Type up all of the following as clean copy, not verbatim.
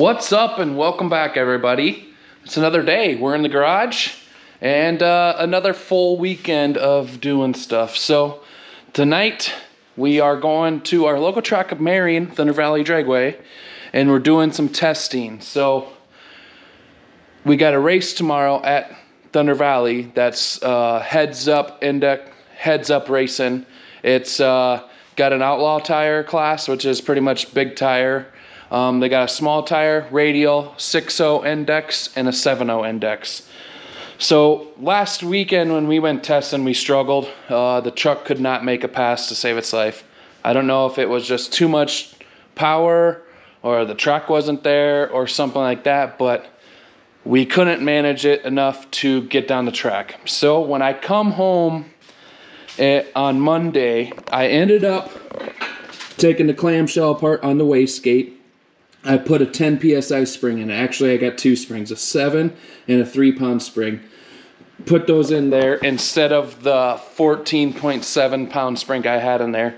What's up and welcome back, everybody. It's another day. We're in the garage and another full weekend of doing stuff. So tonight we are going to our local track of Marion, Thunder Valley Dragway, and we're doing some testing. So we got a race tomorrow at Thunder Valley that's heads up racing. It's got an outlaw tire class, which is pretty much big tire. They got a small tire, radial, 6.0 index, and a 7.0 index. So last weekend when we went testing, we struggled. The truck could not make a pass to save its life. I don't know if it was just too much power or the track wasn't there or something like that, but we couldn't manage it enough to get down the track. So when I come home on Monday, I ended up taking the clamshell apart on the wastegate. I put a 10 psi spring in it. Actually, I got two springs, a 7 and a 3-pound spring. Put those in there instead of the 14.7 pound spring I had in there,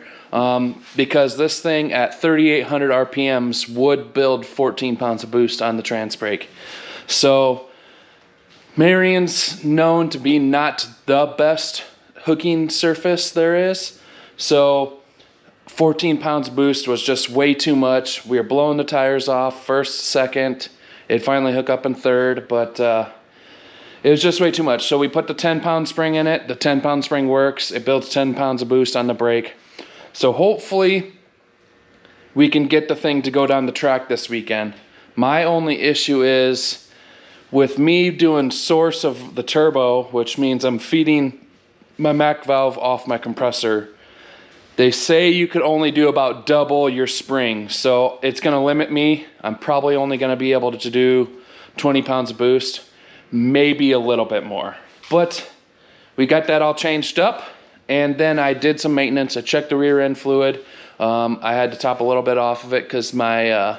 because this thing at 3,800 RPMs would build 14 pounds of boost on the trans brake. So Marion's known to be not the best hooking surface there is. So 14 pounds boost was just way too much. We were blowing the tires off first, second. It finally hooked up in third, but it was just way too much. So we put the 10-pound spring in it. The 10-pound spring works. It builds 10 pounds of boost on the brake. So hopefully we can get the thing to go down the track this weekend. My only issue is with me doing source of the turbo, which means I'm feeding my MAC valve off my compressor. They say you could only do about double your spring, so it's going to limit me. I'm probably only going to be able to do 20 pounds of boost, maybe a little bit more. But we got that all changed up, and then I did some maintenance. I checked the rear end fluid. I had to top a little bit off of it because my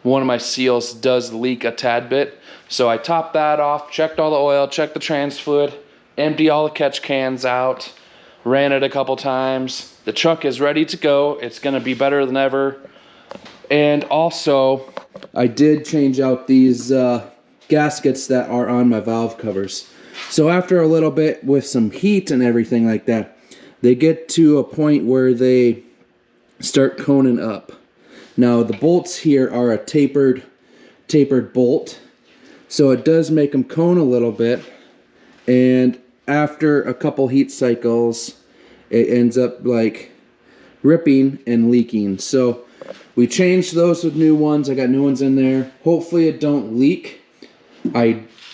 one of my seals does leak a tad bit. So I topped that off, checked all the oil, checked the trans fluid, emptied all the catch cans out, ran it a couple times. The truck is ready to go. It's going to be better than ever. And also, I did change out these gaskets that are on my valve covers. So after a little bit with some heat and everything like that, they get to a point where they start coning up. Now the bolts here are a tapered bolt, so it does make them cone a little bit. And after a couple heat cycles, it ends up like ripping and leaking. So we changed those with new ones. I got new ones in there. Hopefully it don't leak.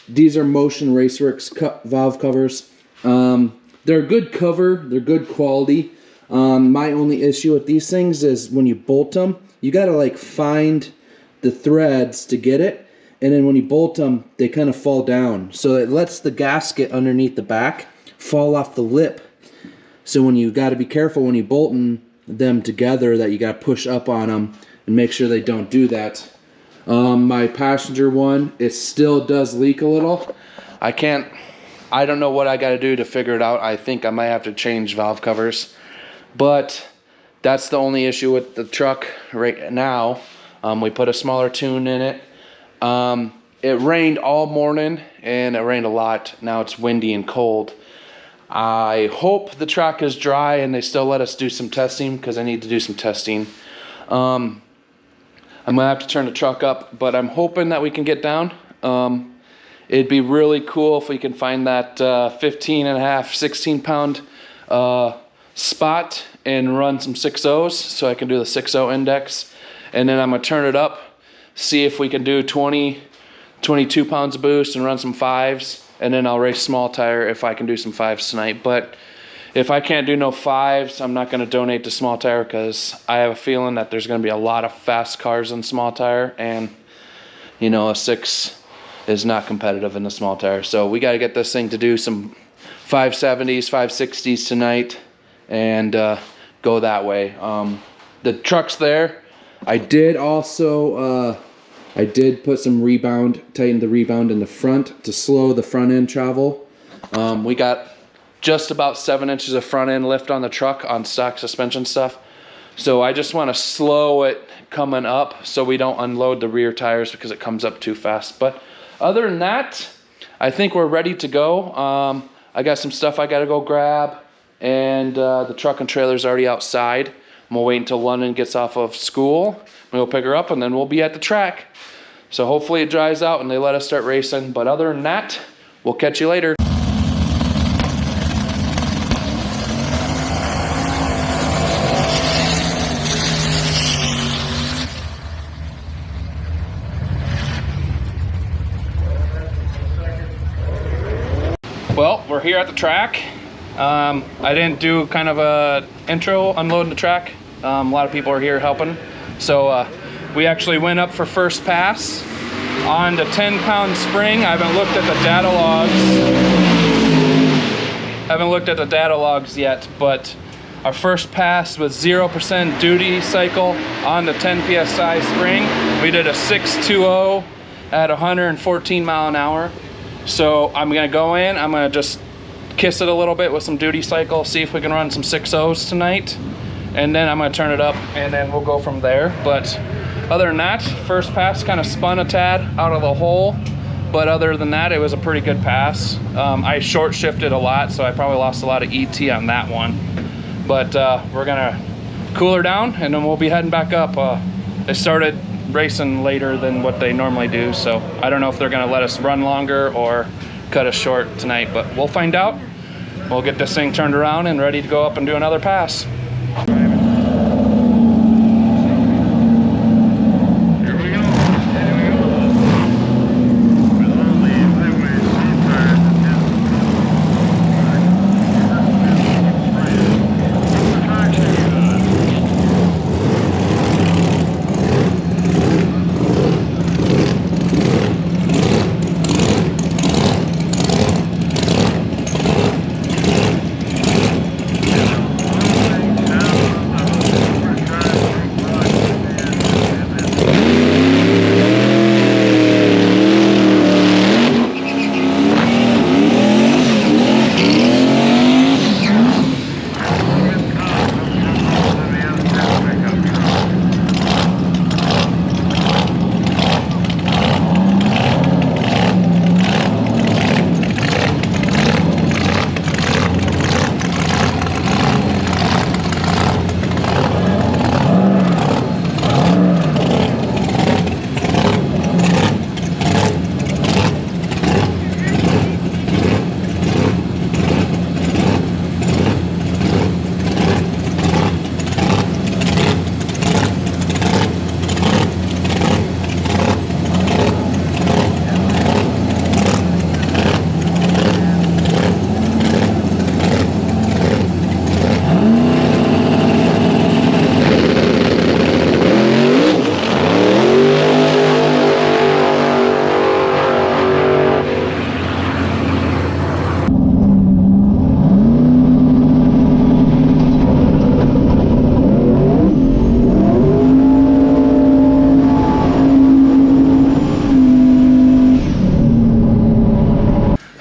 These are Motion Raceworks valve covers. They're a good cover. They're good quality. My only issue with these things is when you bolt them, you got to like find the threads to get it. And then when you bolt them, they kind of fall down. So it lets the gasket underneath the back fall off the lip. So when you got to be careful when you bolting them together that you got to push up on them and make sure they don't do that. My passenger one, it still does leak a little. I don't know what I got to do to figure it out. I think I might have to change valve covers. But that's the only issue with the truck right now. We put a smaller tune in it. It rained all morning and it rained a lot. Now it's windy and cold. I hope the track is dry and they still let us do some testing because I need to do some testing. I'm going to have to turn the truck up, but I'm hoping that we can get down. It'd be really cool if we can find that 15.5, 16 pound spot and run some 6.0s so I can do the 6.0 index. And then I'm going to turn it up, see if we can do 22 pounds of boost and run some 5s. And then I'll race small tire if I can do some 5s tonight. But if I can't do no 5s, I'm not going to donate to small tire because I have a feeling that there's going to be a lot of fast cars in small tire. And, you know, a 6 is not competitive in the small tire. So we got to get this thing to do some 570s, 560s tonight and go that way. The truck's there. I did also... I did put some tighten the rebound in the front to slow the front end travel. We got just about 7 inches of front end lift on the truck on stock suspension stuff. So I just want to slow it coming up so we don't unload the rear tires because it comes up too fast. But other than that, I think we're ready to go. I got some stuff I got to go grab, and the truck and trailer's already outside. I'm gonna wait until London gets off of school. We'll pick her up, and then we'll be at the track. So hopefully it dries out and they let us start racing. But other than that, we'll catch you later. Well, we're here at the track. I didn't do kind of a intro unloading the track. A lot of people are here helping. So we actually went up for first pass on the 10-pound spring. I haven't looked at the data logs yet, but our first pass was 0% duty cycle on the 10 psi spring. We did a 620 at 114 mile an hour. So I'm gonna go in, I'm gonna just kiss it a little bit with some duty cycle, see if we can run some 6.0s tonight, and then I'm gonna turn it up and then we'll go from there. But other than that, first pass kind of spun a tad out of the hole, but other than that, it was a pretty good pass. I short shifted a lot, so I probably lost a lot of ET on that one. But we're gonna cool her down and then we'll be heading back up. They started racing later than what they normally do, so I don't know if they're gonna let us run longer or cut us short tonight, but we'll find out. We'll get this thing turned around and ready to go up and do another pass.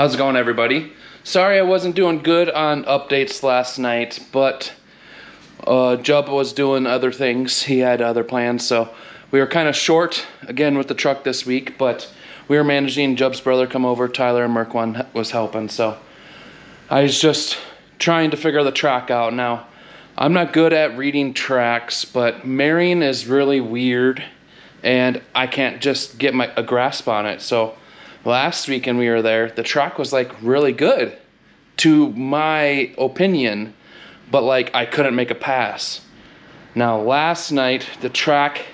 How's it going, everybody? Sorry I wasn't doing good on updates last night, but Jubb was doing other things. He had other plans, so we were kind of short again with the truck this week, but we were managing. Jubb's brother come over, Tyler and Merkwan was helping, so I was just trying to figure the track out. Now, I'm not good at reading tracks, but Marion is really weird, and I can't just get a grasp on it. So last weekend we were there, the track was like really good to my opinion, but like I couldn't make a pass. Now last night the track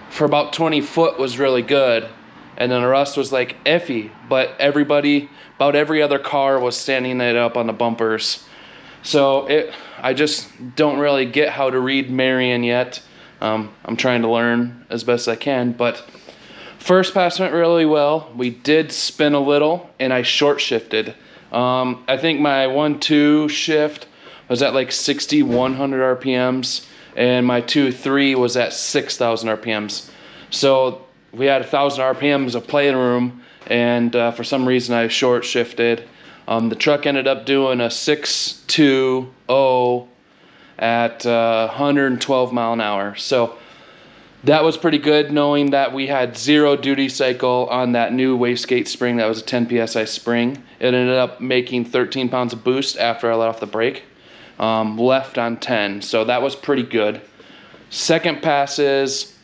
for about 20 foot was really good, and then the rest was like iffy, but about every other car was standing it up on the bumpers. So I just don't really get how to read Marion yet. I'm trying to learn as best I can, but first pass went really well. We did spin a little, and I short shifted. I think my 1-2 shift was at like 6,100 RPMs, and my 2-3 was at 6,000 RPMs. So we had 1,000 RPMs of playing room, and for some reason I short shifted. The truck ended up doing a 6.20 at 112 mile an hour. So that was pretty good, knowing that we had 0 duty cycle on that new wastegate spring. That was a 10 psi spring. It ended up making 13 pounds of boost after I let off the brake, left on 10. So that was pretty good. Second passes,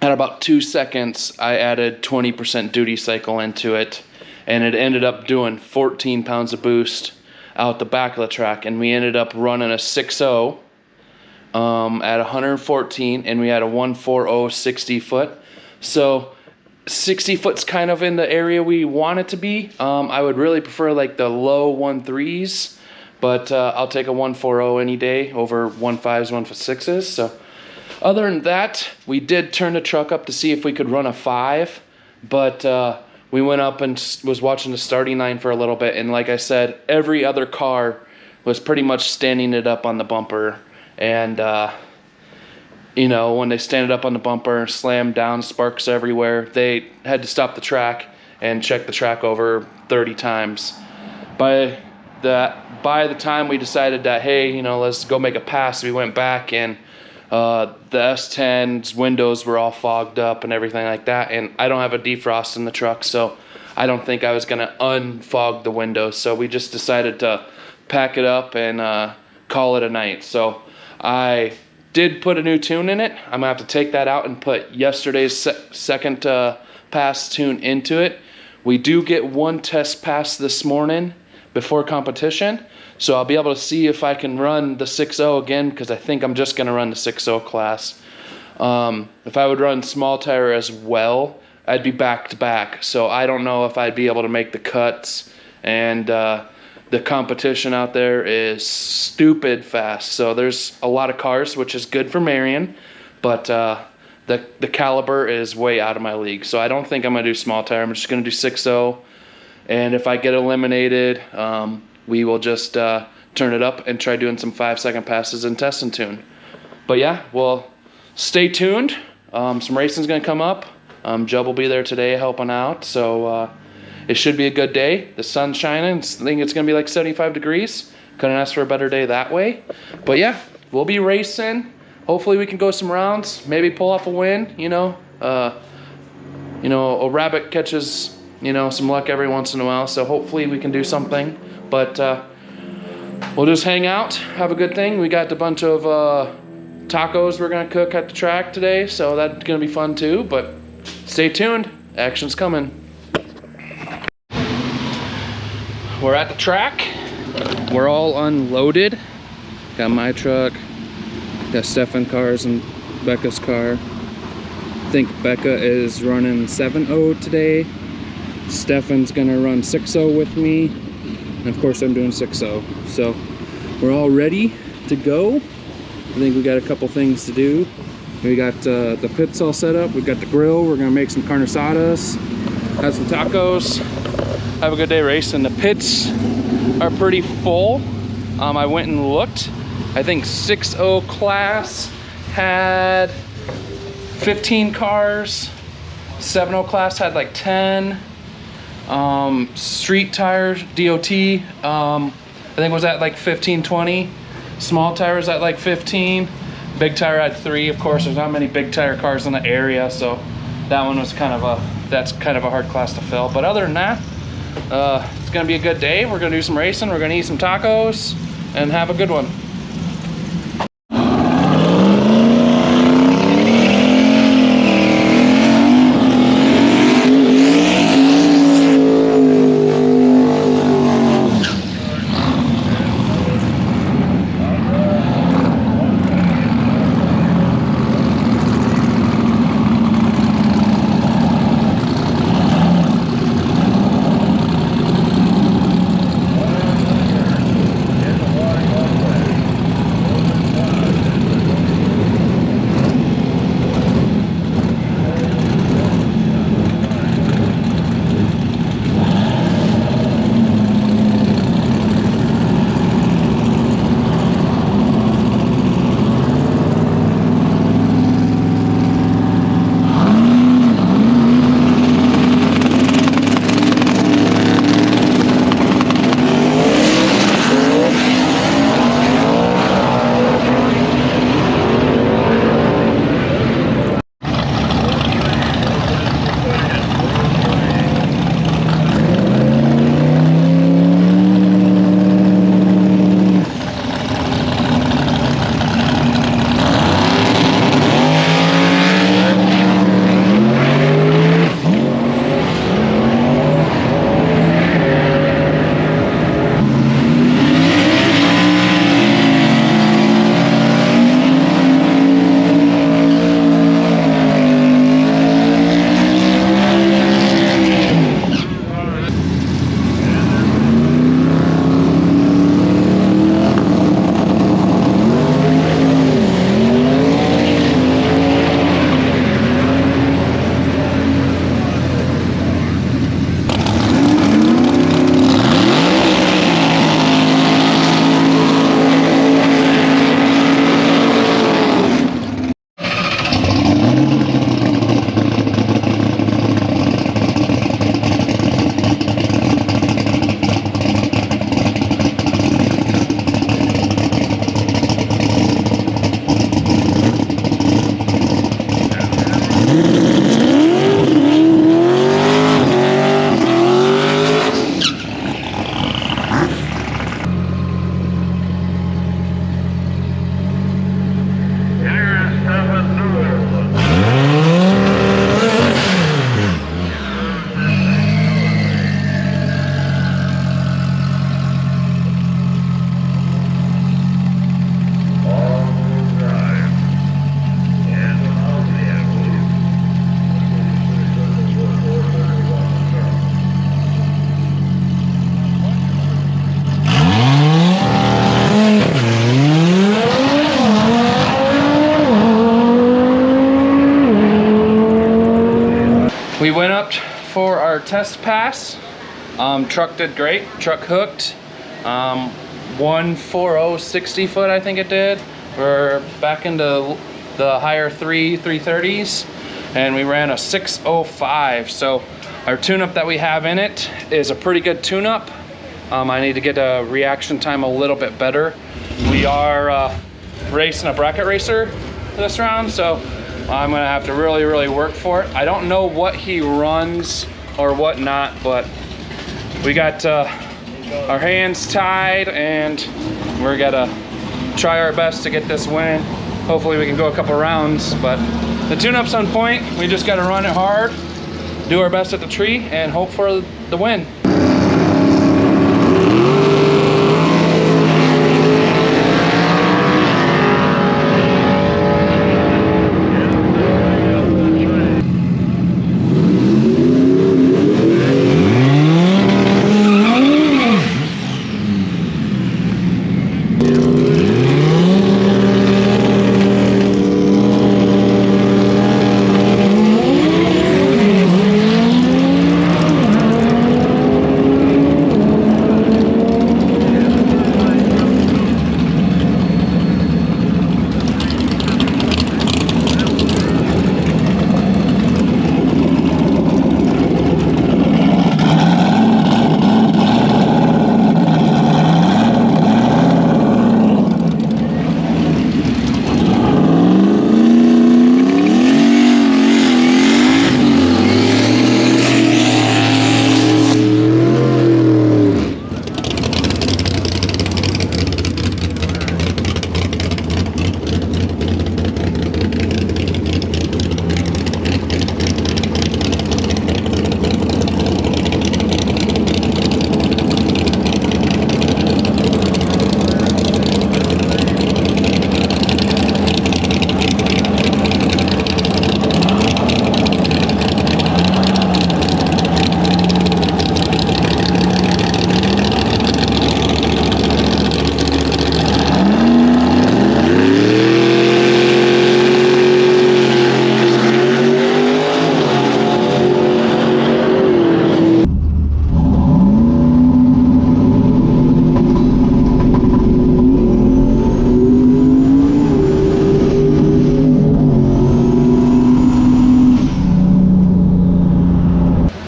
at about 2 seconds, I added 20% duty cycle into it, and it ended up doing 14 pounds of boost out the back of the track, and we ended up running a 6.0 at 114, and we had a 140 60 foot. So 60 foot's kind of in the area we want it to be. I would really prefer like the low 1.3s, but I'll take a 140 any day over 1.5s, 1.6s. So other than that, we did turn the truck up to see if we could run a 5, but we went up and was watching the starting line for a little bit, and like I said, every other car was pretty much standing it up on the bumper. And you know, when they stand it up on the bumper, slam down, sparks everywhere, they had to stop the track and check the track over 30 times. By the time we decided that, hey, you know, let's go make a pass, we went back, and the S10's windows were all fogged up and everything like that, and I don't have a defrost in the truck, so I don't think I was gonna unfog the windows. So we just decided to pack it up and call it a night. So I did put a new tune in it. I'm gonna have to take that out and put yesterday's second pass tune into it. We do get one test pass this morning before competition, so I'll be able to see if I can run the 6.0 again, because I think I'm just gonna run the 6.0 class. If I would run small tire as well, I'd be back to back, so I don't know if I'd be able to make the cuts, and the competition out there is stupid fast. So there's a lot of cars, which is good for Marion, but the caliber is way out of my league. So I don't think I'm gonna do small tire. I'm just gonna do 6.0, and if I get eliminated, we will just turn it up and try doing some 5-second passes and test and tune. But yeah, well, stay tuned. Some racing's gonna come up. Jub will be there today helping out, so it should be a good day. The sun's shining. I think it's gonna be like 75 degrees. Couldn't ask for a better day that way. But yeah, we'll be racing. Hopefully we can go some rounds, maybe pull off a win. You know, a rabbit catches, you know, some luck every once in a while. So hopefully we can do something. But we'll just hang out, have a good thing. We got a bunch of tacos we're gonna cook at the track today, so that's gonna be fun too. But stay tuned, action's coming. We're at the track. We're all unloaded. Got my truck, got Stefan cars and Becca's car. I think Becca is running 7.0 today. Stefan's gonna run 6.0 with me. And of course I'm doing 6.0. So we're all ready to go. I think we got a couple things to do. We got the pits all set up. We got the grill. We're gonna make some carne asadas, have some tacos, have a good day racing. The pits are pretty full. I went and looked. I think 6.0 class had 15 cars. 7.0 class had like 10. Street tires, DOT, I think was at like 15, 20. Small tires at like 15. Big tire had 3. Of course, there's not many big tire cars in the area, so that one was that's kind of a hard class to fill. But other than that, it's gonna be a good day. We're gonna do some racing. We're gonna eat some tacos and have a good one. test pass. Truck did great. Truck hooked. 140 60 foot, I think it did. We're back into the higher 330s, and we ran a 605. So our tune-up that we have in it is a pretty good tune-up. I need to get a reaction time a little bit better. We are racing a bracket racer this round, so I'm gonna have to really work for it. I don't know what he runs or what not, but we got our hands tied, and we're gonna try our best to get this win. Hopefully we can go a couple rounds, but the tune-up's on point. We just gotta run it hard, do our best at the tree, and hope for the win.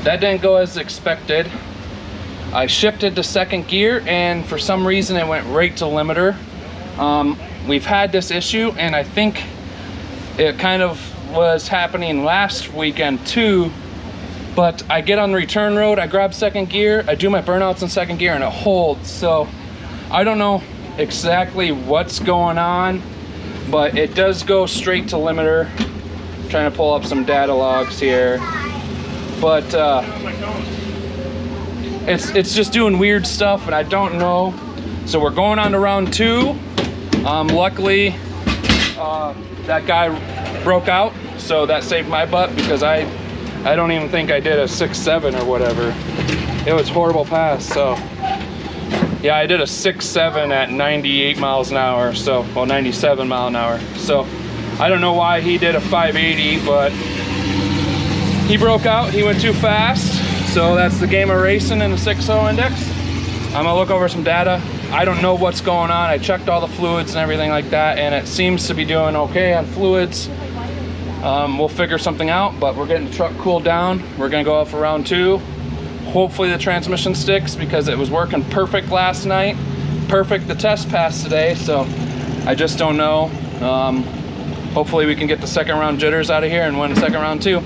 That didn't go as expected. I shifted to second gear, and for some reason it went right to limiter. We've had this issue, and I think it kind of was happening last weekend too, but I get on the return road, I grab second gear, I do my burnouts in second gear, and it holds. So I don't know exactly what's going on, but it does go straight to limiter. I'm trying to pull up some data logs here, but it's just doing weird stuff, and I don't know. So we're going on to round two. Luckily that guy broke out, so that saved my butt, because I don't even think I did a 6.7 or whatever. It was horrible pass. So yeah, I did a 6.7 at 98 miles an hour, so, well, 97 mile an hour. So I don't know why he did a 580, but he broke out, he went too fast. So that's the game of racing in the 6.0 index. I'm gonna look over some data. I don't know what's going on. I checked all the fluids and everything like that, and it seems to be doing okay on fluids. We'll figure something out, but we're getting the truck cooled down. We're gonna go out for round two. Hopefully the transmission sticks, because it was working perfect last night. Perfect the test pass today, so I just don't know. Hopefully we can get the second round jitters out of here and win the second round too.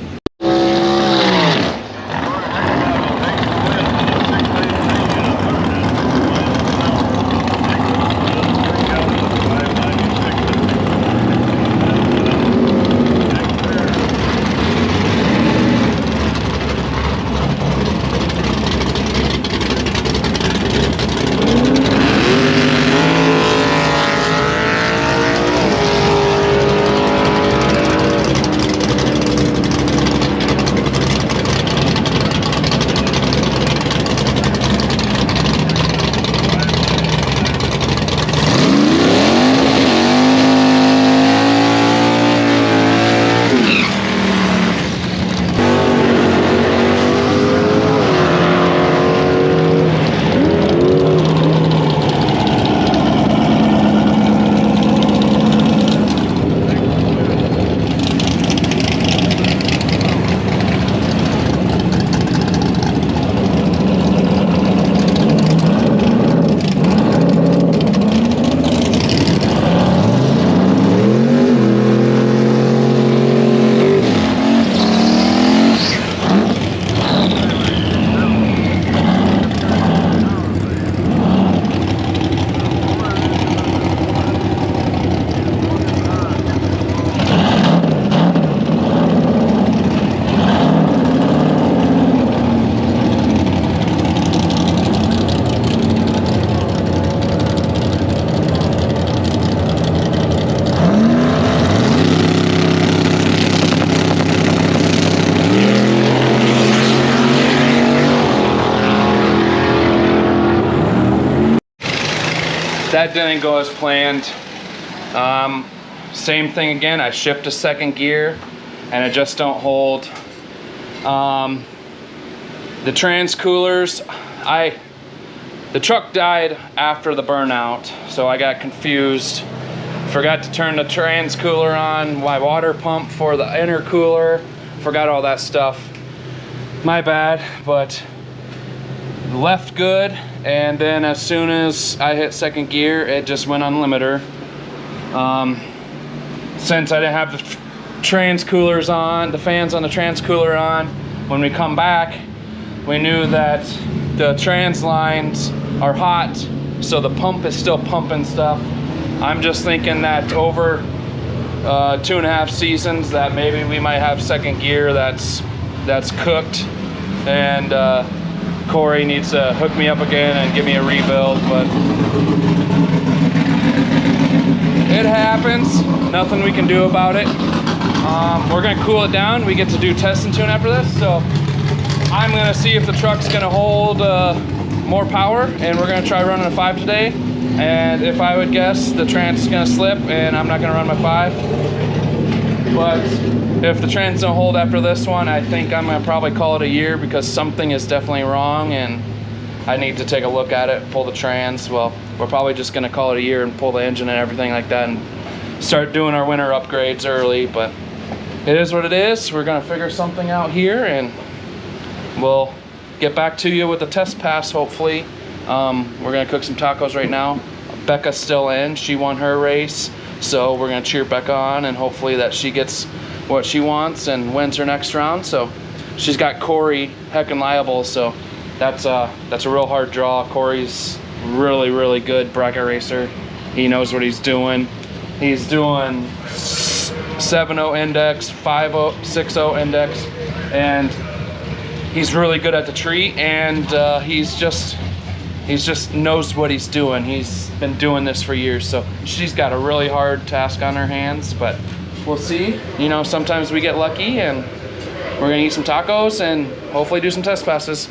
that didn't go as planned. Same thing again, I shipped to second gear and it just don't hold. The trans coolers, the truck died after the burnout, so I got confused. Forgot to turn the trans cooler on, my water pump for the intercooler, forgot all that stuff. My bad, but left good, and then as soon as I hit second gear, it just went on limiter. Since I didn't have the trans coolers on, the fans on the trans cooler on, when we come back, we knew that the trans lines are hot, so the pump is still pumping stuff. I'm just thinking that over 2.5 seasons that maybe we might have second gear that's cooked, and Corey needs to hook me up again and give me a rebuild, but it happens. Nothing we can do about it. We're gonna cool it down. We get to do test and tune after this, so I'm gonna see if the truck's gonna hold more power, and we're gonna try running a 5 today. And if I would guess, the trans is gonna slip and I'm not gonna run my 5. But if the trans don't hold after this one, I think I'm gonna probably call it a year, because something is definitely wrong and I need to take a look at it, pull the trans. Well, we're probably just gonna call it a year and pull the engine and everything like that and start doing our winter upgrades early, but it is what it is. We're gonna figure something out here and we'll get back to you with the test pass, hopefully. We're gonna cook some tacos right now. Becca's still in, she won her race, so we're gonna cheer Becca on and hopefully that she gets what she wants and wins her next round. So she's got Corey heckin' liable, so that's a real hard draw. Corey's really good bracket racer. He knows what he's doing. He's doing 7.0 index, 5.0, 6.0 index, and he's really good at the tree, and he's just knows what he's doing. He's been doing this for years, so she's got a really hard task on her hands, but we'll see. You know, sometimes we get lucky, and we're gonna eat some tacos and hopefully do some test passes.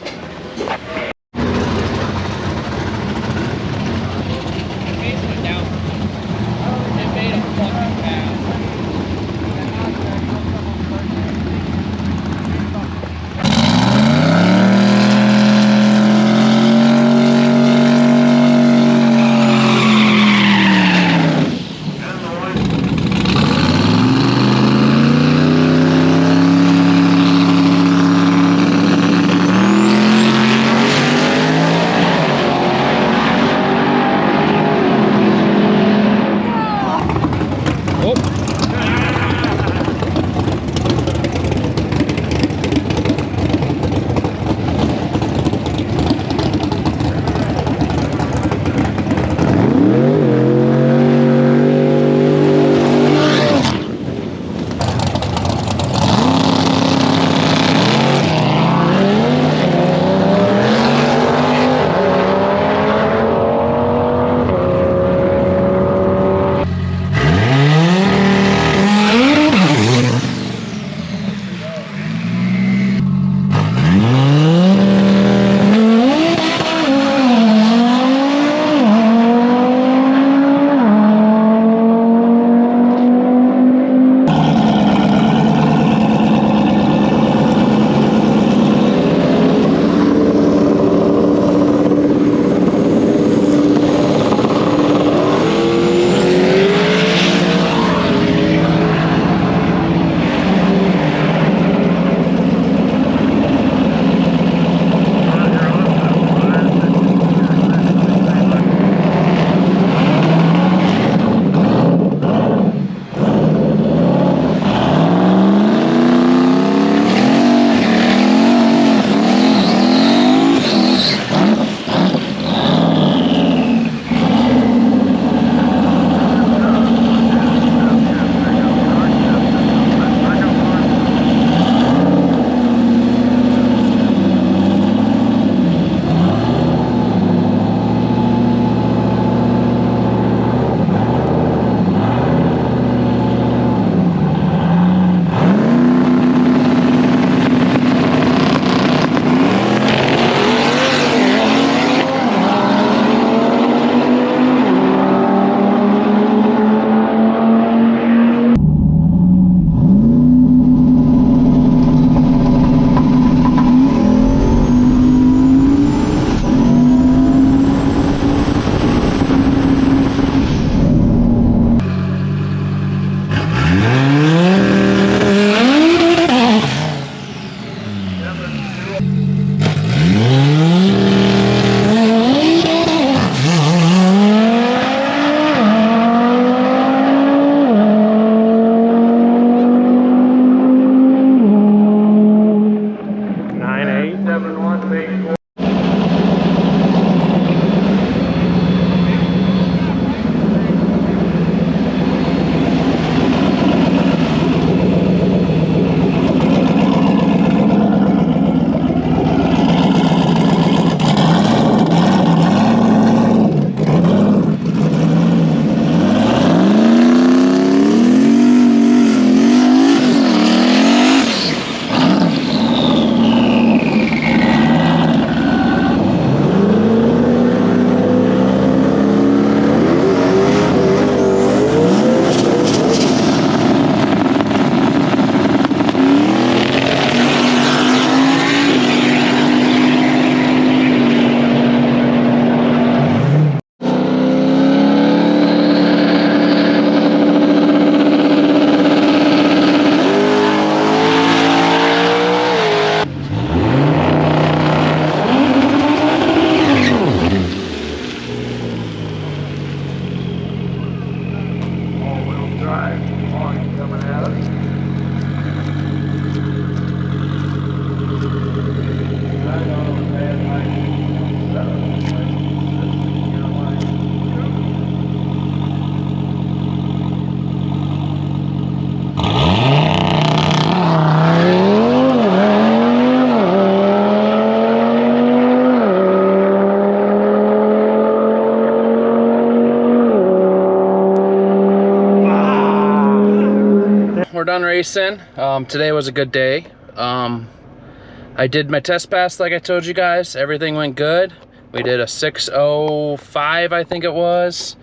done racing. Today was a good day. I did my test pass like I told you guys. Everything went good. We did a 6:05, I think it was.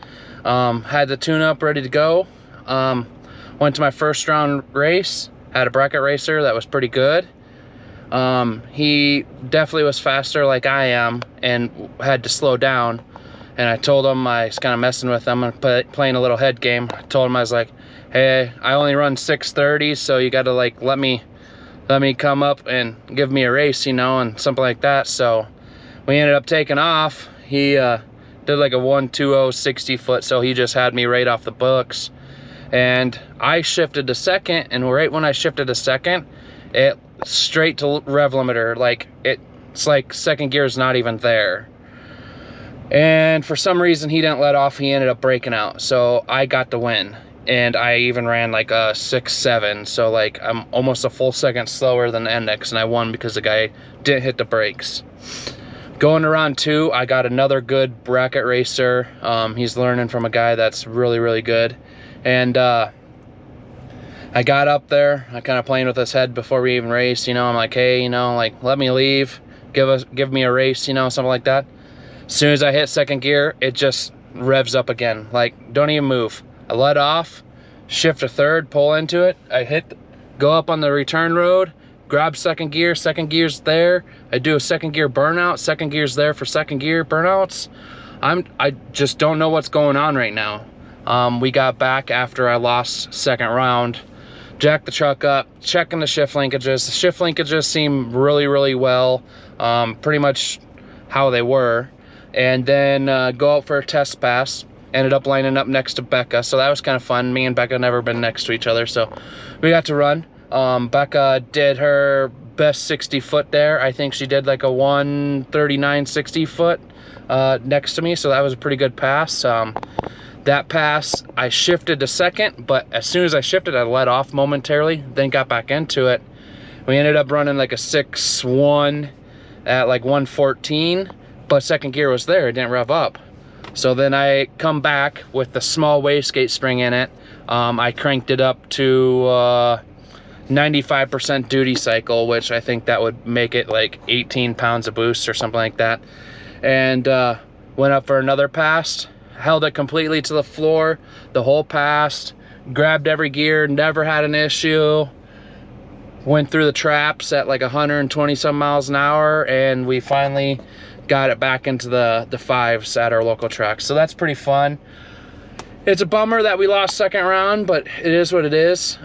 Had the tune-up ready to go. Went to my first round race. Had a bracket racer that was pretty good. He definitely was faster like I am and had to slow down. And I told him, I was kind of messing with him and playing a little head game. I told him, I was like, hey, I only run 6:30, so you got to like let me come up and give me a race, you know, and something like that. So we ended up taking off. He did like a 1:20 60 foot, so he just had me right off the books. And I shifted to second, and right when I shifted to second, it straight to rev limiter. Like it's like second gear is not even there. And for some reason he didn't let off. He ended up breaking out, so I got the win. And I even ran like a 6.7, so like I'm almost a full second slower than the index, and I won because the guy didn't hit the brakes. Going to round 2, I got another good bracket racer. He's learning from a guy that's really, really good. And I got up there, I kind of playing with his head before we even raced, you know. I'm like, hey, you know, like, let me leave, give me a race, you know, something like that. As soon as I hit second gear, it just revs up again. Like, don't even move. I let off, shift to third, pull into it. I go up on the return road, grab second gear's there. I do a second gear burnout, second gear's there for second gear burnouts. I just don't know what's going on right now. We got back after I lost second round, jacked the truck up, checking the shift linkages. The shift linkages seem really, really well, pretty much how they were. And then go out for a test pass. Ended up lining up next to Becca, so that was kind of fun. Me and Becca never been next to each other, so we got to run. Becca did her best 60 foot there. I think she did like a 1:39 60 foot next to me, so that was a pretty good pass. That pass, I shifted to second, but as soon as I shifted, I let off momentarily, then got back into it. We ended up running like a 6.1 at like 1:14, but second gear was there, it didn't rev up. So then I come back with the small wastegate spring in it. I cranked it up to 95% duty cycle, which I think that would make it like 18 pounds of boost or something like that. And went up for another pass, held it completely to the floor, the whole pass, grabbed every gear, never had an issue. Went through the traps at like 120 some miles an hour, and we finally got it back into the fives at our local track. So that's pretty fun. It's a bummer that we lost second round, but it is what it is.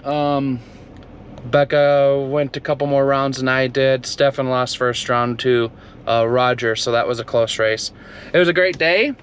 Becca went a couple more rounds than I did. Stefan lost first round to Roger, so that was a close race. It was a great day.